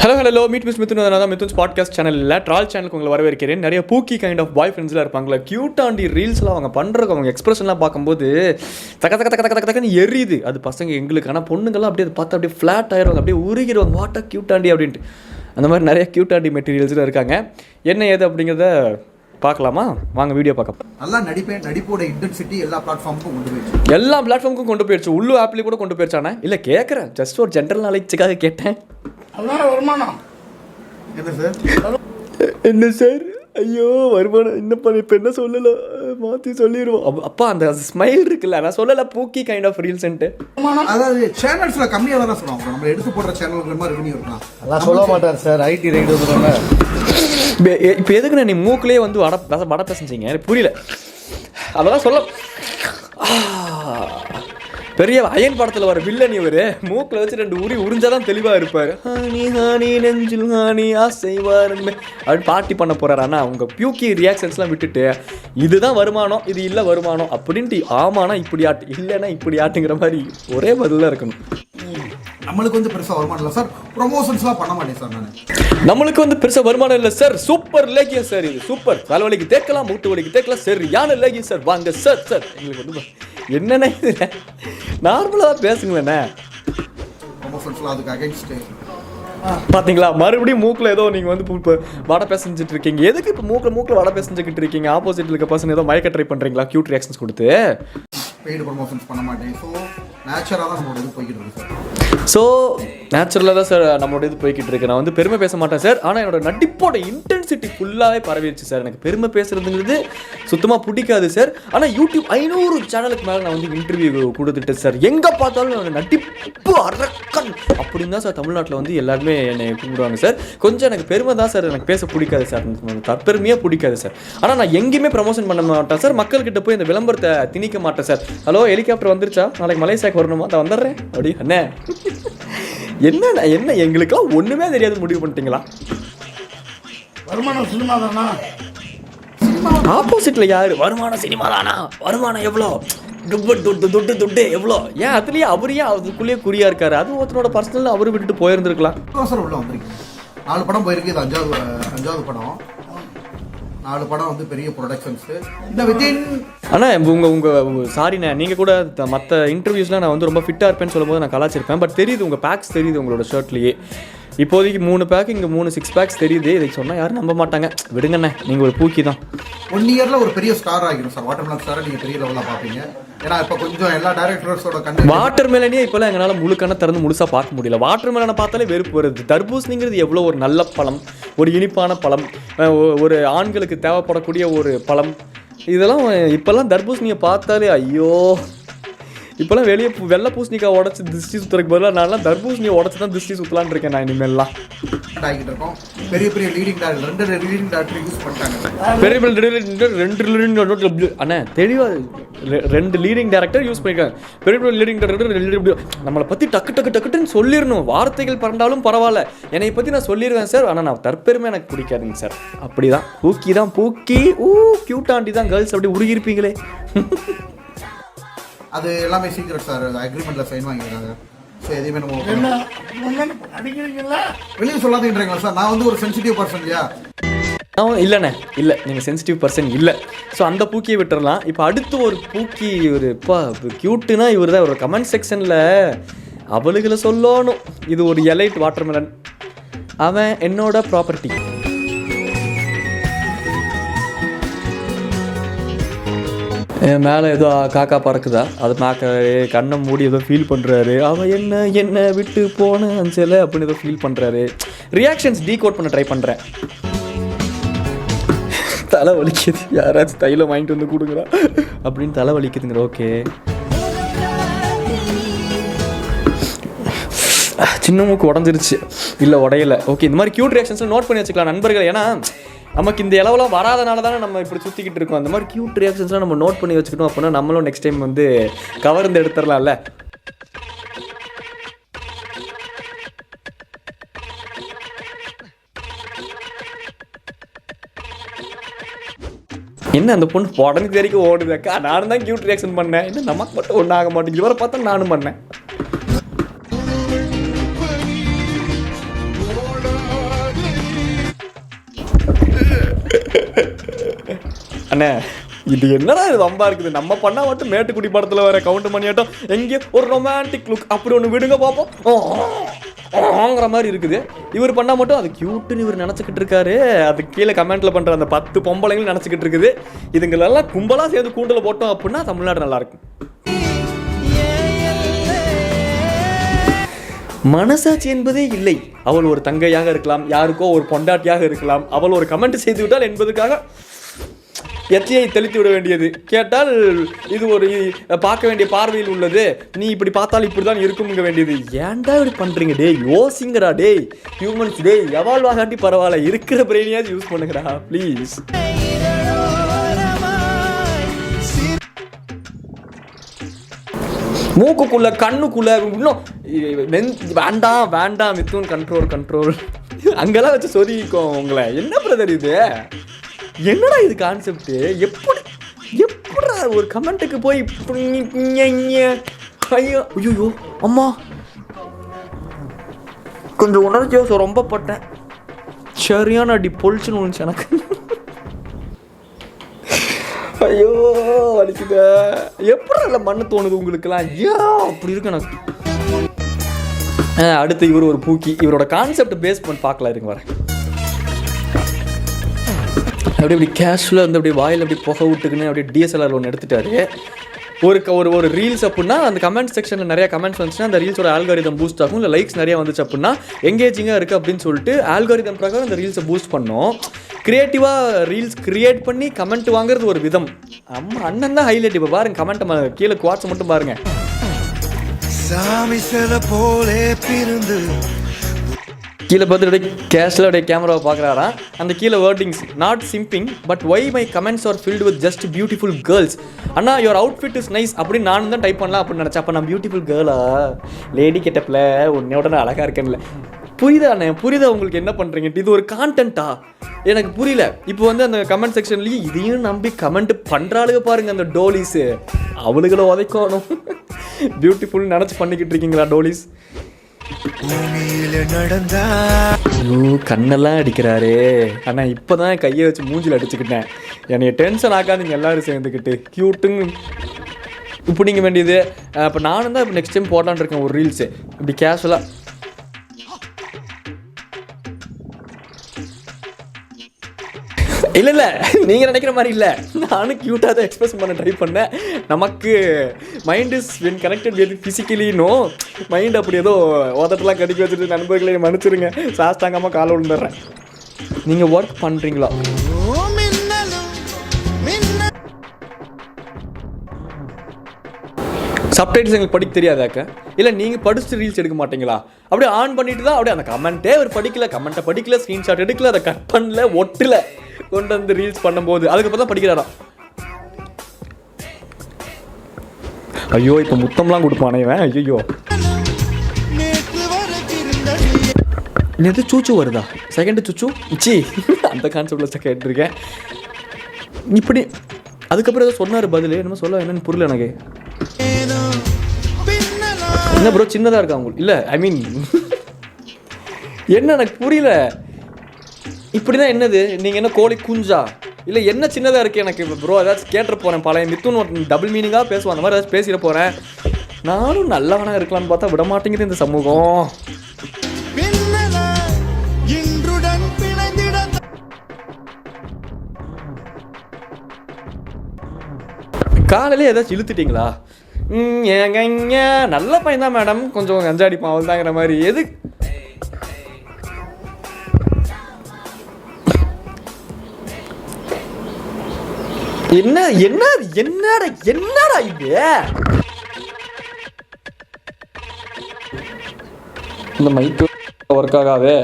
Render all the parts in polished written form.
Hello meet miss Mithun Mithun's podcast சேனலில் troll சேனலுக்கு உங்களை வரவேற்கிறேன். நிறைய பூக்கி கைண்ட் ஆஃப் பாய் ஃப்ரெண்ட்ஸ்லாம் இருப்பாங்களா, க்யூட்டாண்டி ரீல்ஸ்லாம் அவங்க பண்ணுறக்கு அவங்க எக்ஸ்பிரஷன்லாம் பார்க்கும்போது தக்க தக்க தக்க தக்க தக்கன்னு எரியுது. அது பசங்க எங்களுக்கு, ஆனால் பொண்ணுங்கள்லாம் அப்படியே அதை பார்த்து அப்படியே ஃப்ளாட் ஆயிடுவாங்க, அப்படியே உருகிடுவாங்க, வாட்டா க்யூட்டாண்டி அப்படின்ட்டு. அந்த மாதிரி நிறைய க்யூட்டாண்டி மெட்டீரியல்ஸ்லாம் இருக்காங்க. என்ன ஏது அப்படிங்கிறத பார்க்கலாமா? வாங்க வீடியோ பார்க்க. நல்லா நடிப்போட இன்டென்சிட்டி எல்லா பிளாட்ஃபார்முக்கும் கொண்டு போயிடுச்சு. எல்லா பிளாட்ஃபார்முக்கும் கொண்டு போயிடுச்சு. உள்ளு ஆப்லேயும் கூட கொண்டு போயிடுச்சானே? இல்லை கேட்குறேன், ஜஸ்ட் ஒரு ஜென்ரல் நாலேஜுக்காக கேட்டேன். வருமானம் என்ன சார்? என்ன சார்? ஐயோ வருமானம் என்னப்பா, இப்போ என்ன சொல்லலை, மாற்றி சொல்லிடுவோம். அப்பா அந்த ஸ்மைல் இருக்குல்ல, நான் சொல்லலை பூக்கி கைண்ட் ஆஃப் ரீல்ஸ்ன்ட்டு. அதாவது சேனல்ஸில் கம்மியாக தான் சொல்லுவாங்க. நம்ம எடுத்து போடுற சேனல் மாதிரி ரெவன்யூ இருக்கலாம், அதெல்லாம் சொல்ல மாட்டார் சார். ஐடி ரைடு வந்துடுவாங்க. இப்போ எதுக்குண்ணே நீ மூக்கிலே வந்து வட பேசுங்க, எனக்கு புரியல. அதெல்லாம் சொல்ல பெரிய அயன் படத்தில் வர வில்லன் இவர் மூக்கில் வச்சு 2 உரி உறிஞ்சாதான் தெளிவாக இருப்பார். ஹானி ஹானி நெஞ்சில் ஹானி ஆசைவார் அப்படின்னு பார்ட்டி பண்ண போகிறார். ஆனால் அவங்க பியூக்கி ரியாக்ஷன்ஸ்லாம் விட்டுட்டு இதுதான் வருமானம், இது இல்லை வருமானம் அப்படின்ட்டு ஆமானா இப்படி ஆட்டு, இல்லைன்னா இப்படி ஆட்டுங்கிற மாதிரி ஒரே பதிலாக இருக்கணும். நம்மளுக்கு வந்து பெருசாக வருமானம் இல்லை சார், ப்ரொமோஷன்ஸ்லாம் பண்ண மாட்டேன் சார். நம்மளுக்கு வந்து பெருசாக வருமானம் இல்லை சார். சூப்பர் லேகியம் சார், இது சூப்பர். தலைவலிக்கு தேக்கலாம், மூட்டு வலிக்கு தேக்கலாம், சரி யானை லேகியம் சார், வாங்க சார். சார் எங்களுக்கு வந்து என்னென்ன இது நார்மலாக பேசுங்களேண்ணே. ப்ரொமோஷன்ஸ்லாம் அதுக்கு அகைன்ஸ்ட் பார்த்தீங்களா? மறுபடியும் மூக்கில் ஏதோ நீங்கள் வந்து இப்போ வடை பேசஞ்சிட்டு இருக்கீங்க. எதுக்கு இப்போ மூக்கில் வடை பேசஞ்சுக்கிட்டு இருக்கீங்க? ஆப்போசிட்டில் இருக்க பர்சன் ஏதோ மயக்க ட்ரை பண்ணுறீங்களா க்யூட் ரியாக்ஷன்ஸ் கொடுத்து? பெய்டு ப்ரொமோஷன்ஸ் பண்ண மாட்டேன். ஸோ நேச்சுரலாக தான் நம்மளோட இது போய்கிட்டு இருக்கு சார். ஸோ நேச்சுரலாக தான் சார் நம்மளோட இது போய்கிட்டு இருக்கு. நான் வந்து பெருமை பேச மாட்டேன் சார், ஆனால் என்னோட நடிப்போட இன்டென்சிட்டி ஃபுல்லாகவே பரவிடுச்சு சார். எனக்கு பெருமை பேசுறதுங்கிறது சுத்தமாக பிடிக்காது சார். ஆனால் யூடியூப் 500 சேனலுக்கு மேலே நான் வந்து இன்டர்வியூ கொடுத்துட்டேன் சார். எங்கே பார்த்தாலும் என்னோட நடிப்பு அரக்கன் அப்படின்னு தான் சார் தமிழ்நாட்டில் வந்து எல்லாருமே என்னை கூப்பிடுவாங்க சார். கொஞ்சம் எனக்கு பெருமை தான் சார், எனக்கு பேச பிடிக்காது சார், தற்பெருமையாக பிடிக்காது சார். ஆனால் நான் எங்கேயுமே ப்ரமோஷன் பண்ண மாட்டேன் சார். மக்கள்கிட்ட போய் இந்த விளம்பரத்தை திணிக்க மாட்டேன் சார். ஹலோ ஹெலிகாப்டர் வந்துருச்சா, நாளைக்கு மலேசியாவுக்கு வரணுமா, அதை வந்துடுறேன் அப்படி அண்ணே. என்ன எங்களுக்கெல்லாம் ஒண்ணுமே தெரியாது முடிவு பண்ணிட்டீங்களா? வருமானம் சினிமா தானா? ஆப்போசிட்ல யாரு வருமானம் சினிமா தானா? வருமானம் எவ்வளோ, துட்டு எவ்வளோ? ஏன் அதுலயே அவரையே அதுக்குள்ளேயே குறியா இருக்காரு. அது ஒருத்தனோட பர்சனல், அவரு விட்டுட்டு போயிருந்துருக்கலாம். சார் உள்ள வந்திருக்கு 4 படம் போயிருக்கு, இது 5வது படம். 4 படம் வந்து பெரிய ப்ரொடக்ஷன்ஸ். இந்த வித்தின் ஆனால் உங்கள் சாரிண்ணே, நீங்கள் கூட மற்ற இன்டர்வியூஸ்லாம் நான் வந்து ரொம்ப ஃபிட்டாக இருப்பேன்னு சொல்லும்போது நான் கலாச்சிருப்பேன். பட் தெரியுது உங்கள் பேக்ஸ் தெரியுது உங்களோட ஷர்ட்லேயே. இப்போதைக்கு 3 பேக், இங்கே 3 6 பேக்ஸ் தெரியுது. இதை சொன்னால் யாரும் நம்ப மாட்டாங்க. விடுங்கண்ணே, நீங்கள் ஒரு பூக்கி தான். 1 இயரில் ஒரு பெரிய ஸ்டார் ஆகிடும் சார். வாட்டர் மெலன் ஸ்டாரை நீங்கள் பெரிய லெவலில் பார்ப்பீங்க. ஏன்னா இப்போ கொஞ்சம் எல்லா டைரக்டர்ஸோட வாட்டர் மெலனே இப்போலாம் எங்களால் முழுக்கான திறந்து முழுசாக பார்க்க முடியல. வாட்டர் மெலனை பார்த்தாலே வெறுப்பு வருது. தர்பூசணிங்கிறது எவ்வளோ ஒரு நல்ல பழம், ஒரு இனிப்பான பழம், ஒரு ஆண்களுக்கு தேவைப்படக்கூடிய ஒரு பழம். இதெல்லாம் இப்போல்லாம் தர்பூசணியை பார்த்தாலே ஐயோ. இப்போல்லாம் வெளியே வெள்ளை பூசணிக்காய் உடச்சி திருஷ்டி சுற்றுறதுக்கு பதிலாக நான்லாம் தர்பூசணியை உடச்சி தான் திருஷ்டி சுற்றலான் இருக்கேன் நான் இனிமேல்லாம். ஆகிட்டு இருக்கோம். பெரிய leading doctor 2 leading doctor use பண்ணிட்டாங்க. பெரிய 2 லீடிங் அண்ணே தெளிவாக 2 லீடிங் டேரக்டர் யூஸ் பண்ணியிருக்காங்க. பெரிய லீடிங் டேரக்டர் நம்மளை பற்றி டக்குன்னு சொல்லிடணும். வார்த்தைகள் பறந்தாலும் பரவாயில்ல, என்னை பற்றி நான் சொல்லிடுவேன் சார். ஆனால் நான் தற்பெருமை எனக்கு பிடிக்காதுங்க சார். அப்படி தான் பூக்கி தான் பூக்கி. க்யூட்டாண்டி தான் கேர்ள்ஸ் அப்படி உருகிருப்பீங்களே. அது எல்லாமே சீக்கிரம் சார். அக்ரிமெண்ட்ல சைன் வாங்கிருக்காங்க. ஸோ எதையுமே நம்ம வெளியே சொல்லாதீங்களா சார்? நான் வந்து ஒரு சென்சிட்டிவ் பர்சன் இல்லையா? இல்லைண்ணே, இல்லை நீங்கள் சென்சிட்டிவ் பர்சன் இல்லை. ஸோ அந்த பூக்கியை விட்டுறலாம். இப்போ அடுத்து ஒரு பூக்கி, ஒரு இப்போ க்யூட்டுனா இவர் தான். ஒரு கமெண்ட் செக்ஷனில் அவளுகளை சொல்லணும், இது ஒரு எலைட் வாட்டர் மெலன், அவன் என்னோட ப்ராப்பர்ட்டி. என் மேலே ஏதோ காக்கா பறக்குதா, அது பார்க்குறாரு, கண்ணை மூடி ஏதோ ஃபீல் பண்ணுறாரு. அவன் என்ன விட்டு போன அஞ்சலை அப்படின்னு ஏதோ ஃபீல் பண்ணுறாரு. ரியாக்ஷன்ஸ் டீகோட் பண்ண ட்ரை பண்ணுறேன். தலை வலிக்குது, யாராச்சும் தைலம் வாங்கிட்டு வந்து கொடுக்குறா அப்படின்னு தலை வலிக்குதுங்கிற. ஓகே, சின்ன மூக்கு உடஞ்சிருச்சு, இல்லை உடையலை. ஓகே, இந்த மாதிரி க்யூட் ரியாக்ஷன்ஸ் நோட் பண்ணி வச்சுக்கலாம் நண்பர்கள். ஏன்னா நமக்கு இந்த இளவெல்லாம் வராதனால தானே நம்ம இப்படி சுற்றிக்கிட்டு இருக்கோம். அந்த மாதிரி க்யூட் ரியாக்ஷன்ஸ்லாம் நம்ம நோட் பண்ணி வச்சுக்கிட்டோம் அப்படின்னா நம்மளும் நெக்ஸ்ட் டைம் வந்து கவர்ந்து எடுத்துடலாம்ல. என்ன அந்த பொண்ணு உடனே தெரிவிக்க ஓடுதாக்கா? நானும் தான் க்யூட் ரியாக்ஷன் பண்ணேன். என்ன நமக்கு மட்டும் ஒன்றும் ஆக மாட்டேங்குது. இவரை பார்த்தா நானும் பண்ணேன். அண்ணே இது என்னடா இது வம்பா இருக்குது, நம்ம பண்ணா மட்டும் மேட்டுக்குடி படத்தில் வர கவுண்ட் பண்ணியாட்டம் எங்கேயோ ஒரு ரொமான்டிக் லுக் அப்படி ஒன்று விடுங்க பார்ப்போம்ங்கிற மாதிரி இருக்குது. இவர் பண்ணால் மட்டும் அது க்யூட்டுன்னு இவர் நினச்சிக்கிட்டு இருக்காரு. அது கீழே கமெண்ட்டில் பண்ணுற அந்த 10 பொம்பளைங்களும் நினச்சிக்கிட்டு இருக்குது. இதுங்களெல்லாம் கும்பலாக சேர்ந்து கூண்டில் போட்டோம் அப்படின்னா தமிழ்நாடு நல்லாயிருக்கும். மனசாட்சி என்பதே இல்லை. அவள் ஒரு தங்கையாக இருக்கலாம், யாருக்கோ ஒரு பொண்டாட்டியாக இருக்கலாம். அவள் ஒரு கமெண்ட் செய்து விட்டால் என்பதற்காக எச்சையை தெளித்து விட வேண்டியது. கேட்டால் இது ஒரு பார்க்க வேண்டிய பார்வையில் உள்ளது, நீ இப்படி பார்த்தால் இப்படி தான் இருக்கும்ங்க வேண்டியது. ஏன்டா இப்படி பண்ணுறீங்க டே, யோசிங்கடா டே ஹியூமன்ஸ் டே. எவால்வ் ஆகாட்டி பரவாயில்ல, இருக்கிற பிரெயினையாவது யூஸ் பண்ணுங்கடா ப்ளீஸ். மூக்குக்குள்ள கண்ணுக்குள்ள இன்னும் வேண்டாம் வேண்டாம் மித்துன் கண்ட்ரோல் அங்கெல்லாம் வச்சு சொதிக்கும் உங்களை. என்ன பிரதர் இது, என்னடா இது கான்செப்ட்? எப்படா ஒரு கமெண்ட்டுக்கு போய் ஐயோ ஐயோ அம்மா கொஞ்சம் உணர்ச்சியாக ரொம்ப பட்டேன். சரியான அடி பொழிச்சுன்னு ஒன்று எனக்கு. ஐயோ வலிக்குத. எப்படி இல்லை மண்ணு தோணுது உங்களுக்குலாம்? ஏன் அப்படி இருக்கு எனக்கு. அடுத்து இவர் ஒரு பூக்கி. இவரோட கான்செப்ட் பேஸ் பண்ணி பார்க்கலாம், இருங்க வரேன். அப்படி இப்படி கேஷுவலாக வந்து அப்படியே வாயில் அப்படி புகை விட்டுக்குன்னு அப்படியே டிஎஸ்எல்ஆர் ஒன்று எடுத்துட்டாரு. ஒரு ரீல்ஸ் அப்படின்னா அந்த கமெண்ட் செக்ஷனில் நிறைய கமெண்ட்ஸ் வந்துச்சுன்னா அந்த ரீல்ஸோட ஆல்காரிதம் பூஸ்ட் ஆகும். இல்லை லைக்ஸ் நிறைய வந்துச்சு அப்படின்னா எங்கேஜிங்காக இருக்குது அப்படின்னு சொல்லிட்டு ஆல்காரிதம் பிரகாரம் அந்த ரீல்ஸை பூஸ்ட் பண்ணோம். க்ரியேட்டிவாக ரீல்ஸ் க்ரியேட் பண்ணி கமெண்ட் வாங்குறது ஒரு விதம். அண்ணன் தான் ஹைலைட். இப்போ பாருங்க கமெண்ட் கீழே குவாட்ஸ் மட்டும் பாருங்க. கீழே பார்த்து அப்படியே கேஷில் அப்படியே கேமராவை பார்க்குறாராம். அந்த கீழே wordings not simping but why my comments are filled with just beautiful girls. அண்ணா யுவர் அவுட்ஃபிட் இஸ் நைஸ் அப்படின்னு நான் தான் டைப் பண்ணலாம் அப்படின்னு நினச்சேன். அப்போ நான் பியூட்டிஃபுல் கேர்ளா லேடி கெட்டப்பில் உன்னையோட நான் அழகாக இருக்கேன்ல. புரியுதா அண்ணே, புரியுதா உங்களுக்கு என்ன பண்ணுறீங்கட்டு? இது ஒரு கான்டென்ட்டா எனக்கு புரியல. இப்போ வந்து அந்த கமெண்ட் செக்ஷன்லேயும் இதையும் நம்பி கமெண்ட் பண்ணுறாளுங்க பாருங்க அந்த டோலிஸு. அவளுகளை உதைக்கணும். பியூட்டிஃபுல் நினச்சி பண்ணிக்கிட்டு இருக்கீங்களா டோலிஸ்? ஐயோ கண்ணெல்லாம் அடிக்கிறாரு. ஆனால் இப்போ தான் கையை வச்சு மூஞ்சில் அடிச்சுக்கிட்டேன். என்னைய டென்ஷன் ஆக்காதீங்க எல்லாரும் சேர்ந்துக்கிட்டு. க்யூட்டுங்க இப்படிங்க வேண்டியது. இப்போ நானும் தான் இப்போ நெக்ஸ்ட் டைம் போடலான்னு இருக்கேன் ஒரு ரீல்ஸு இப்படி கேஷுவலாக. இல்லை நீங்கள் நினைக்கிற மாதிரி இல்லை, நானும் க்யூட்டாக தான் எக்ஸ்பிரஸ் பண்ண ட்ரை பண்ணேன். நமக்கு mind is when connected with ஃபிசிக்கலினோ மைண்ட் அப்படி ஏதோ ஓதட்டெல்லாம் கடிக்க வச்சுட்டு நண்பர்களை மன்னிச்சிருங்க, சாஸ்தாங்காமல் காலை விழுந்துடுறேன். நீங்கள் ஒர்க் பண்ணுறீங்களா? சப்டைட்டில்ஸ் எங்களுக்கு படிக்க தெரியாதாக்க? இல்லை நீங்கள் படிச்சுட்டு ரீல்ஸ் எடுக்க மாட்டீங்களா? அப்படியே ஆன் பண்ணிட்டு தான் அப்படியே அந்த கமெண்ட்டே அவர் படிக்கல, கமெண்ட்டை படிக்கல, ஸ்க்ரீன்ஷாட் எடுக்கல, அதை கட் பண்ணல, ஒட்டல, கொண்டு வந்து ரீல்ஸ் பண்ணும்போது அதுக்கப்புறம் தான் படிக்கிறாரா. ஐயோ இப்போ முத்தம்லாம் கொடுப்பானே இவன். ஐயோ எது சூச்சு வருதா? செகண்ட் சுச்சு சி அந்த கான்செப்டில் கேட்டிருக்கேன். இப்படி அதுக்கப்புறம் ஏதோ சொன்னார் பதில், என்னமோ சொல்ல என்னன்னு புரியல எனக்கு. என்ன ப்ரோ சின்னதாக இருக்கா உங்களுக்கு? இல்லை ஐ மீன் என்ன எனக்கு புரியல. இப்படி தான் என்னது நீங்கள் என்ன கோழி குஞ்சா? இல்லை என்ன சின்னதாக இருக்குது எனக்கு ப்ரோ? ஏதாச்சும் கேட்டுற போகிறேன். பழைய மித்துன்னு டபுள் மீனிங்காக பேசுவான், அந்த மாதிரி ஏதாச்சும் பேசிட போகிறேன். நானும் நல்லவனாக இருக்கலான்னு பார்த்தா விட மாட்டேங்குது இந்த சமூகம். காலையிலே ஏதாச்சும் இழுத்துட்டீங்களா? ஏங்க நல்ல பையன் தான் மேடம், கொஞ்சம் கஞ்சாடிப்பான் அவள் தாங்கிற மாதிரி. எது என்ன என்ன என்னடா என்னடா இது? இந்த மைக்கு ஒர்க் ஆகாது.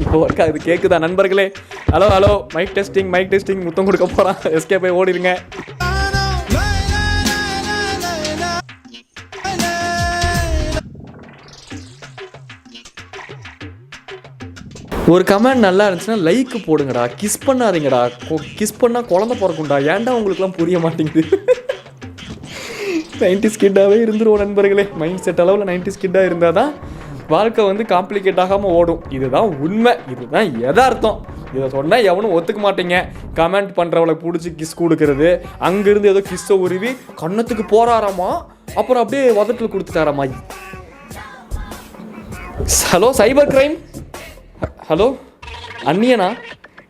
இப்போ ஒர்க் ஆகுது, கேட்குதா நண்பர்களே? ஹலோ ஹலோ மைக் டெஸ்டிங் முத்தம் கொடுக்க போகிறான். எஸ்கே போய் ஓடிடுங்க. ஒரு கமெண்ட் நல்லா இருந்துச்சுன்னா லைக் போடுங்கடா, கிஸ் பண்ணாதீங்கடா. கிஸ் பண்ணால் குழந்தை பிறக்கும்டா. ஏன்டா உங்களுக்குலாம் புரிய மாட்டேங்குது? 90s கிட்டாகவே இருந்துருவோம் நண்பர்களே. மைண்ட் செட் அளவில் 90s கிட்டாக இருந்தால் தான் வாழ்க்கை வந்து காம்ப்ளிகேட் ஆகாமல் ஓடும். இதுதான் உண்மை, இதுதான் யதார்த்தம். இதை சொன்னால் எவனும் ஒத்துக்க மாட்டீங்க. கமெண்ட் பண்ணுறவளை பிடிச்சி கிஸ் கொடுக்கறது, அங்கேருந்து ஏதோ கிஸ்ஸை உருவி கன்னத்துக்கு போகிறாராமா, அப்புறம் அப்படியே உதட்டில் கொடுத்துட்டாராமா. ஹலோ சைபர் கிரைம், ஹலோ அண்ணியனா?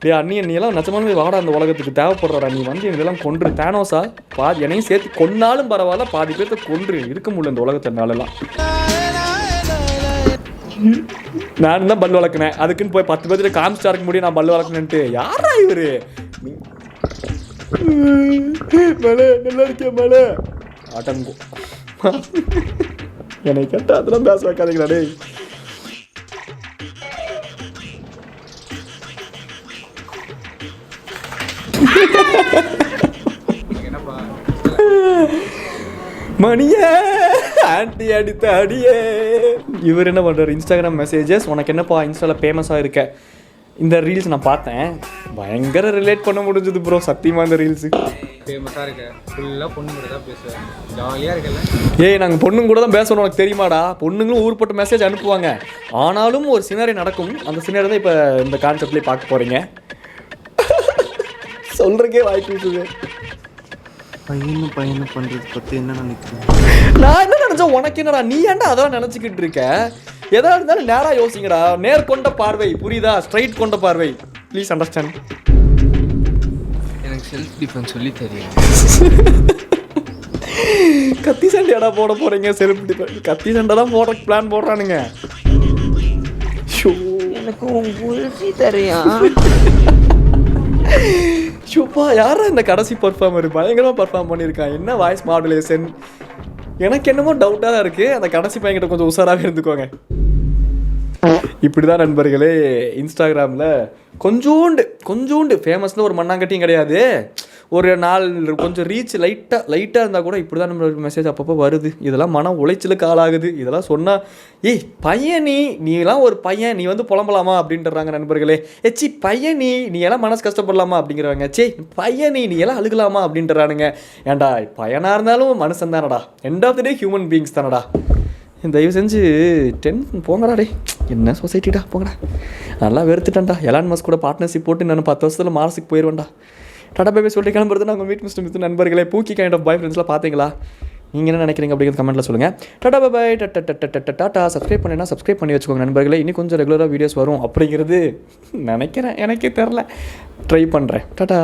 டே அண்ணியன், நீ எல்லாம் நிஜமானவே வாடா அந்த உலகத்துக்கு தேவைப்படுறா. நீ வந்து எங்களெல்லாம் கொன்று தேனோஸா, பாதி என்னையும் சேர்த்து கொன்னாலும் பரவாயில்ல, பாதி பேர்த்த கொன்று இருக்க முடியல இந்த உலகத்தினாலலாம். நான் தான் பல் வளர்க்கினேன், அதுக்குன்னு போய் 10 பேர்த்துல காமிச்சா இருக்க முடியும் நான் பல் வளர்க்கணுன்ட்டு. யாரா இவரு? மலை நல்லா இருக்கேன் மலை ஆட்டங்கோ. என்னை கேட்டா அதெல்லாம் பேச வைக்காதீங்களா டே. மணியே ஆண்டி அடித்த அடியே. இவர் என்ன பண்ணுறாரு? இன்ஸ்டாகிராம் மெசேஜஸ், உனக்கு என்னப்பா இன்ஸ்டாவில் ஃபேமஸாக இருக்க? இந்த ரீல்ஸ் நான் பார்த்தேன், பயங்கர ரிலேட் பண்ண முடிஞ்சது ப்ரோ. சத்தியமாக இந்த ரீல்ஸு ஃபேமஸாக இருக்க, ஃபுல்லாக பொண்ணு கூட தான் பேசுவேன், ஜாலியாக இருக்கல. ஏய், நாங்கள் பொண்ணுங்க கூட தான் பேசணும், உனக்கு தெரியுமாடா? பொண்ணுங்களும் ஊர்பட்ட மெசேஜ் அனுப்புவாங்க. ஆனாலும் ஒரு சினாரி நடக்கும், அந்த சினாரி தான் இப்போ இந்த கான்செப்ட்லேயே பார்க்க போகிறீங்க. சொல்கிறக்கே வாய்ப்பு இருக்குது. பையனை பண்றது பத்தி என்ன நினைக்கிறேன்? நான் என்ன நினைச்சேன், உனக்கு என்னடா? நீ ஏன்டா அதெல்லாம் நினச்சிக்கிட்டு இருக்க? எதா இருந்தாலும் நேராக யோசிங்கடா. நேர் கொண்ட பார்வை, புரியுதா? ஸ்ட்ரைட் கொண்ட பார்வை. Please understand. எனக்கு செல்ஃப் டிஃபென்ஸ் சொல்லி தெரியும். கத்தி சண்டையாடா போட போறீங்க? செல்ஃப் டிஃபென்ஸ் கத்தி சண்டை தான் போடுற பிளான் போடுறானுங்க. எனக்கு புரிசி தெரியும். ஷூப்பா, யாரா இந்த கடைசி பர்ஃபார்மர்? பயங்கரமாக பர்ஃபார்ம் பண்ணியிருக்கான். என்ன வாய்ஸ் மாடுலேஷன், எனக்கு என்னமோ டவுட்டாக தான் இருக்குது. அந்த கடைசி பையன்கிட்ட கொஞ்சம் உஷாராகவே இருந்துக்கோங்க. இப்படி தான் நண்பர்களே இன்ஸ்டாகிராமில் கொஞ்சோண்டு ஃபேமஸில் ஒரு மண்ணாங்கட்டியும் கிடையாது. ஒரு நாள் கொஞ்சம் ரீச் லைட்டாக இருந்தால் கூட இப்படி தான் நம்மளுக்கு மெசேஜ் அப்பப்போ வருது. இதெல்லாம் மன உளைச்சலுக்கு ஆளாகுது. இதெல்லாம் சொன்னால், ஏய் பையன் நீலாம் ஒரு பையன், நீ வந்து புலம்பலாமா அப்படின்றாங்க நண்பர்களே. ஏச்சி பையன் நீ எல்லாம் மனசு கஷ்டப்படலாமா அப்படிங்கிறாங்க. சே பையன் நீ எல்லாம் அழுகலாமா அப்படின்றானுங்க. ஏன்டா பையனாக இருந்தாலும் மனுஷன் தானடா, end of the day human beings தானடா. தயவு செஞ்சு போங்கடா டே. என்ன சொசைட்டிடா, போங்கடா. நல்லா வெறுத்துட்டேன்டா. எலான் மஸ்க் கூட பார்ட்னர்ஷிப் போட்டு நான் 10 வருஷத்தில் மார்ஸுக்கு போயிடுவேன்டா. டாடா பை சொல்லிட்டு கிளம்புறது நாங்கள் மீட் மிஸ்டர் நண்பர்களே. பூக்கி கைண்ட் ஆஃப் பாய் ஃப்ரெண்ட்ஸ்லாம் பார்த்தீங்களா? நீங்கள் என்ன நினைக்கிறீங்க அப்படிங்கிறது கமெண்ட்டில் சொல்லுங்கள். Tata bye tata. சப்ஸ்கிரைப் பண்ணினா சப்ஸ்கிரைப் பண்ணி வச்சுக்கோங்க நண்பர்களே. இன்னும் கொஞ்சம் ரெகுலராக வீடியோஸ் வரும் அப்படிங்கிறது நினைக்கிறேன், எனக்கே தெரில. ட்ரை பண்ணுறேன். டாடா.